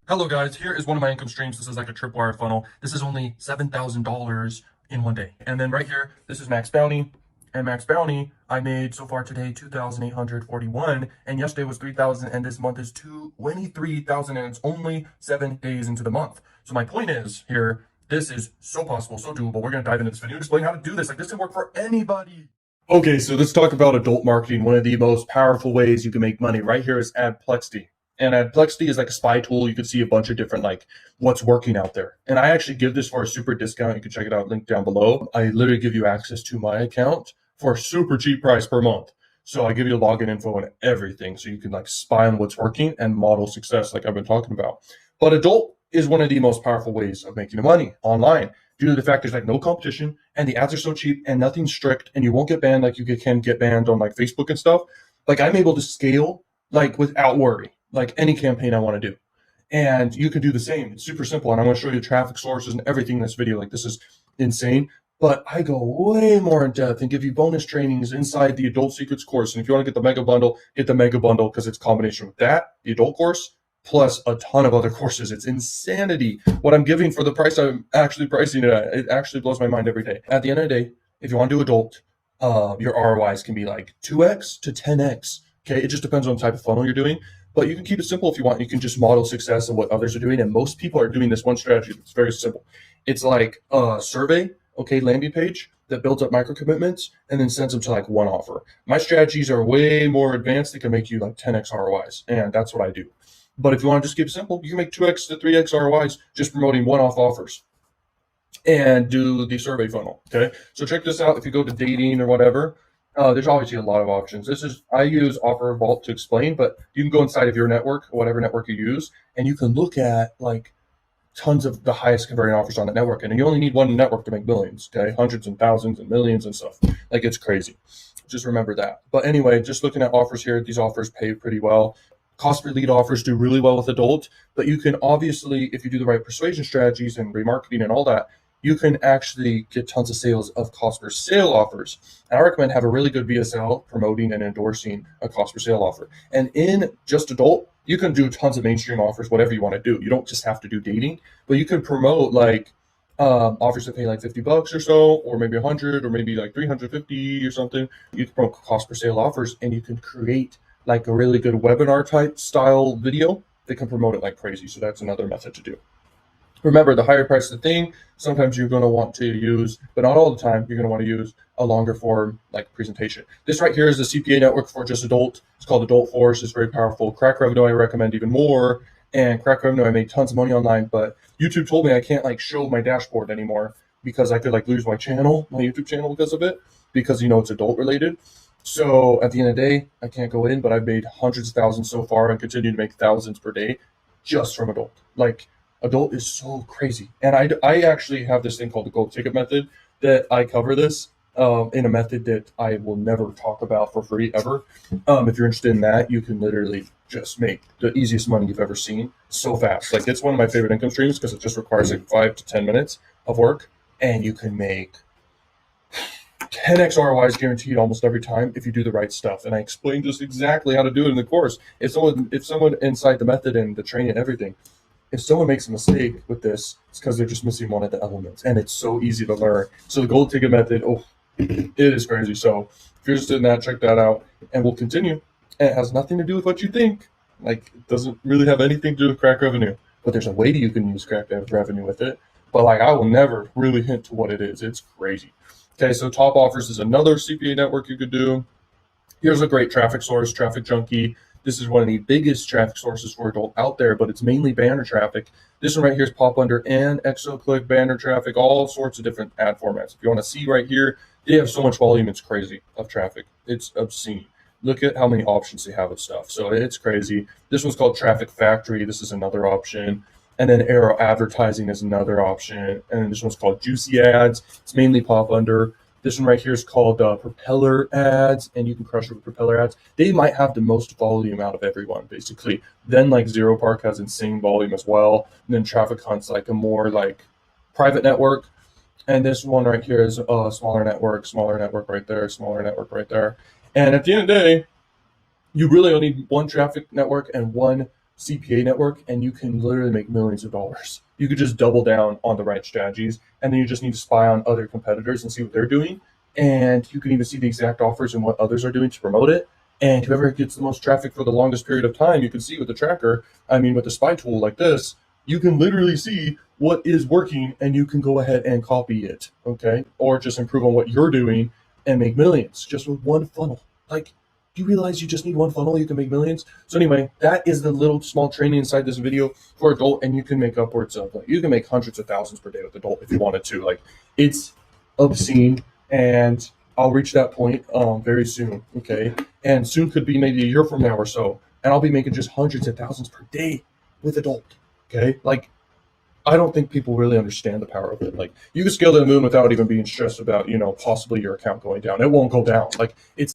Hello guys, here is one of my income streams. This is like a tripwire funnel. This is only $7,000 in one day. And then right here, this is Max Bounty. And Max Bounty, I made so far today 2,841, and yesterday was 3,000, and this month is 23,000, and it's only 7 days into the month. So my point is here, this is so possible, so doable. We're gonna dive into this video and explain how to do this. Like, this can work for anybody. Okay, so let's talk about adult marketing. One of the most powerful ways you can make money right here is Adplexity. And Adplexity is like a spy tool. You can see a bunch of different, like, what's working out there. And I actually give this for a super discount. You can check it out, link down below. I literally give you access to my account for a super cheap price per month. So I give you login info and everything. So you can like spy on what's working and model success like I've been talking about. But adult is one of the most powerful ways of making money online due to the fact there's like no competition and the ads are so cheap and nothing's strict and you won't get banned like you can get banned on like Facebook and stuff. Like, I'm able to scale like without worry, like any campaign I want to do. And you can do the same. It's super simple. And I'm going to show you traffic sources and everything in this video. Like, this is insane. But I go way more in depth and give you bonus trainings inside the Adult Secrets course. And if you want to get the mega bundle, get the mega bundle, because it's a combination with that, the adult course, plus a ton of other courses. It's insanity what I'm giving for the price I'm actually pricing it at. It actually blows my mind every day. At the end of the day, if you want to do adult, your ROIs can be like 2x to 10x. Okay, it just depends on the type of funnel you're doing. But you can keep it simple if you want. You can just model success of what others are doing. And most people are doing this one strategy that's very simple. It's like a survey, okay, landing page that builds up micro commitments and then sends them to like one offer. My strategies are way more advanced. They can make you like 10x ROIs. And that's what I do. But if you want to just keep it simple, you can make 2x to 3x ROIs just promoting one-off offers and do the survey funnel. Okay, so check this out. If you go to dating or whatever, there's obviously a lot of options. I use Offer Vault to explain, but you can go inside of your network, whatever network you use, and you can look at like tons of the highest converting offers on that network. And you only need one network to make millions, okay? Hundreds and thousands and millions and stuff. Like, it's crazy. Just remember that. But anyway, just looking at offers here, these offers pay pretty well. Cost per lead offers do really well with adult, but you can obviously, if you do the right persuasion strategies and remarketing and all that, you can actually get tons of sales of cost per sale offers. And I recommend have a really good VSL promoting and endorsing a cost per sale offer. And in just adult, you can do tons of mainstream offers, whatever you want to do. You don't just have to do dating, but you can promote like offers that pay like $50 or so, or maybe 100, or maybe like 350 or something. You can promote cost per sale offers, and you can create like a really good webinar type style video that can promote it like crazy. So that's another method to do. Remember, the higher price the thing, sometimes you're going to want to use, but not all the time, you're going to want to use a longer form like presentation. This right here is the CPA network for just adult. It's called Adult Force. It's very powerful. Crackrevenue I recommend even more. And Crackrevenue, I made tons of money online, but YouTube told me I can't like show my dashboard anymore because I could like lose my channel, my YouTube channel, because of it, because it's adult related. So at the end of the day, I can't go in, but I've made hundreds of thousands so far and continue to make thousands per day just from adult. Like, adult is so crazy. And I actually have this thing called the gold ticket method that I cover this in a method that I will never talk about for free ever. If you're interested in that, you can literally just make the easiest money you've ever seen so fast. Like, it's one of my favorite income streams because it just requires like 5 to 10 minutes of work, and you can make 10x ROIs guaranteed almost every time if you do the right stuff. And I explain just exactly how to do it in the course. If someone inside the method and the training and everything, if someone makes a mistake with this, it's because they're just missing one of the elements, and it's so easy to learn. So the gold ticket method, it is crazy. So if you're interested in that, check that out, and we'll continue. And it has nothing to do with what you think. Like, it doesn't really have anything to do with Crackrevenue, but there's a way that you can use Crackrevenue with it. But like, I will never really hint to what it is. It's crazy. Okay, so Top Offers is another CPA network you could do. Here's a great traffic source, Traffic Junkie. This is one of the biggest traffic sources for adult out there, but it's mainly banner traffic. This one right here is Pop Under and ExoClick banner traffic, all sorts of different ad formats. If you want to see right here, they have so much volume, it's crazy of traffic. It's obscene. Look at how many options they have of stuff. So it's crazy. This one's called Traffic Factory. This is another option. And then Arrow Advertising is another option. And then this one's called Juicy Ads. It's mainly Pop Under. This one right here is called Propeller Ads, and you can crush it with Propeller Ads. They might have the most volume out of everyone, basically. Then like Zero Park has insane volume as well. And then Traffic Hunt's like a more like private network. And this one right here is a smaller network right there, smaller network right there. And at the end of the day, you really only need one traffic network and one CPA network, and you can literally make millions of dollars. You could just double down on the right strategies, and then you just need to spy on other competitors and see what they're doing. And you can even see the exact offers and what others are doing to promote it. And whoever gets the most traffic for the longest period of time, you can see with the tracker, with the spy tool like this, you can literally see what is working and you can go ahead and copy it, okay? Or just improve on what you're doing and make millions just with one funnel. Like, do you realize you just need one funnel, you can make millions? So anyway, that is the little small training inside this video for adult, and you can make upwards of, you can make hundreds of thousands per day with adult if you wanted to. Like, it's obscene, and I'll reach that point very soon, okay? And soon could be maybe a year from now or so, and I'll be making just hundreds of thousands per day with adult, okay? Like, I don't think people really understand the power of it. Like, you can scale to the moon without even being stressed about, possibly your account going down. It won't go down. Like, it's